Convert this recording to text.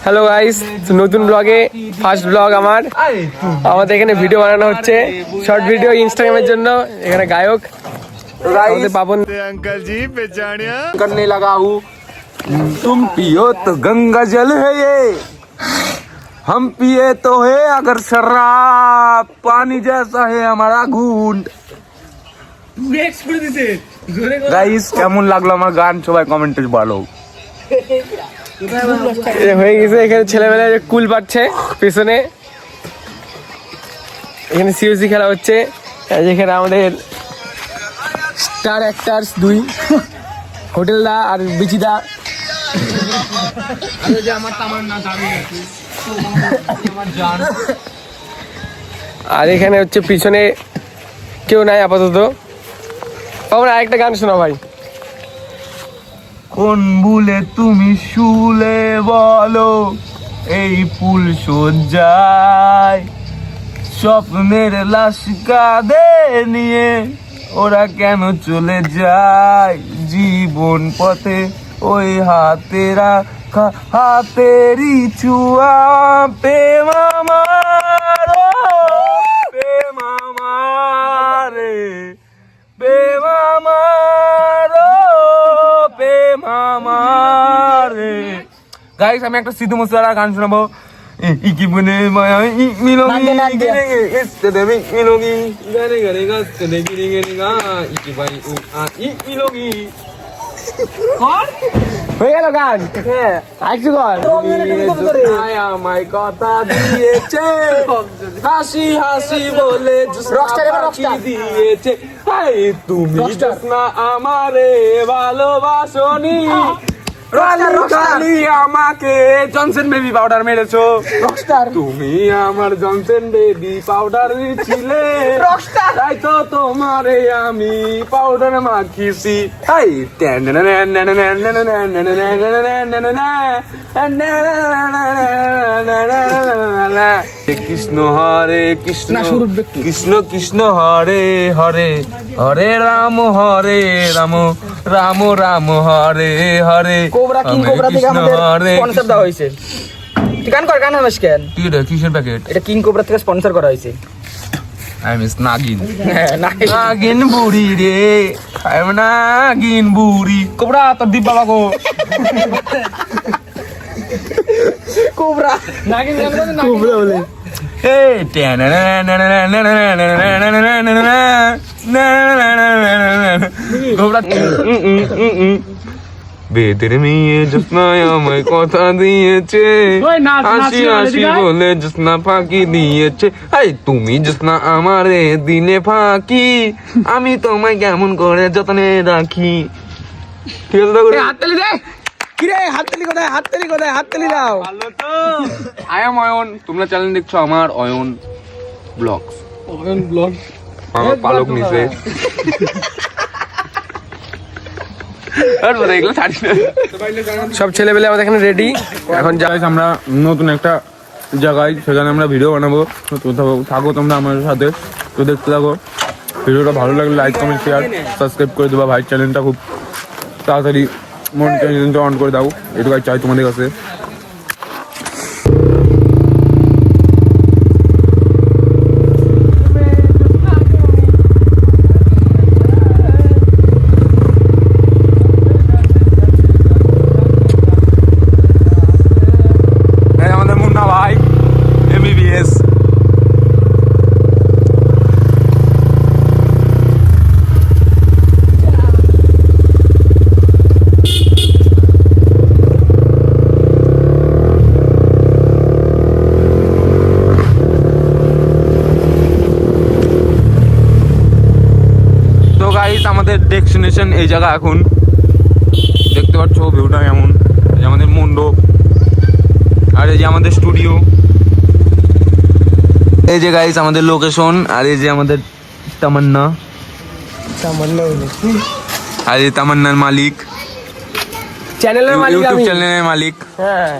Hello guys, নতুন ব্লগে first blog আমাদের এখানে ভিডিও বানানো হচ্ছে, শর্ট ভিডিও ইনস্টাগ্রামের জন্য। এখানে গায়ক আমাদের পাবন अंकल जी पहचानिया करने लगा हूँ। तुम पियो तो गंगा जल है ये, हम पिए तो है अगर शराब, पानी जैसा है हमारा घूंट। गाइस কেমন লাগলো আমার গান সবাই কমেন্টে বলো। হয়ে গেছে। এখানে ছেলেমেয়েরা কুল পাচ্ছে পেছনে। এখানে সিওসি খেলা হচ্ছে। যেখানে আমাদের স্টার অ্যাক্টার্স দুই, হোটেলদা আর বিচিদা। আর এখানে হচ্ছে পিছনে কেউ নাই আপাতত। আমরা আরেকটা গান শোনা ভাই। কোন ভুলে তুমি শুলে বলো এই ফুল সজ্জায়, স্বপ্নের লাশ কাঁধে নিয়ে ওরা কেন চলে যায় জীবন পথে, ওই হাতেরা হাতেরই ছোঁয়া প্রেম আমার, প্রেম আমার, প্রেম আমার, প্রেম আমার। গাইস আমি একটা সিধু মুসেওয়ালার গান শোনাবো। ইকি বনে মায়া মিলোগি ইস্তে দেবে মিলোগি গানে গানে গাস্তে দেবে গিরে গা ইকি বাই উ আ ই মিলোগি। হয়ে গেল গান। আরেকটু কর। আমায় কথা দিয়েছে, হাসি হাসি বলে দিয়েছে, তুমি জোৎস্না আমারে ভালোবাসনি, খালি আমাকে জনসন বেবি পাউডার মেরেছো। তুমি আমার জনসন বেবি পাউডার ছিলে, তাই তো তোমারে আমি পাউডার মাখিছি। কৃষ্ণ হরে কৃষ্ণ কৃষ্ণ কৃষ্ণ হরে হরে, হরে Ram Ram Ram Ram Hare Hare. Cobra king cobra থেকে আমাদের স্পন্সর দেওয়া হয়েছে। তুই গান কর, গান হামেশ কেন? তুই এটা কিসের প্যাকেট? এটা কিং কোবরা থেকে স্পন্সর করা হয়েছে। আই মিস নাগিন। হ্যাঁ, নাগিন বুড়ি রে, আই এম নাগিন বুড়ি। কোবরা তোর দীপ বাবা গো। কোবরা নাগিন কোবরা বলে। এই কোবরা বেদের মেয়ে জোৎস্নায় আমায় কথা দিয়েছে, হাসি হাসি বলে জোৎস্না ফাঁকি দিয়েছে। এই তুমি জোৎস্না আমারে দিলে ফাঁকি, আমি তোমায় কেমন করে যত্নে রাখি। ঠিক আছে তো? হাততালি দে। কিরে হাততালি কোথায়? হাততালি কোথায়? হাততালি দাও। ভালো তো। আই এম অয়ন, তোমরা চ্যানেল দেখছো আমার অয়ন ব্লগস। অয়ন ব্লগ আমার পালক নিছে। সব ছেলেবেলে আমাদের এখানে রেডি। এখন আমরা নতুন একটা জায়গায়, সেখানে আমরা ভিডিও বানাবো। তো থাকো তোমরা আমাদের সাথে, তো দেখতে থাকো। ভিডিওটা ভালো লাগলে লাইক কমেন্ট শেয়ার সাবস্ক্রাইব করে দেবা। ভাই চ্যানেলটা খুব তাড়াতাড়ি মনিটাইজেশনটা অন করে দাও, এটুকুই চাই তোমাদের কাছে। আমাদের ডেস্টিনেশন এই জায়গা। এখন দেখতে পাচ্ছ ভিউটা কেমন। এই যে আমাদের মণ্ডপ, আর এই যে আমাদের স্টুডিও। এই যে গাইস আমাদের লোকেশন, আর এই যে আমাদের তামান্না, আর এই তামান্নার মালিক, চ্যানেলের মালিক, ইউটিউব চ্যানেলের মালিক। হ্যাঁ।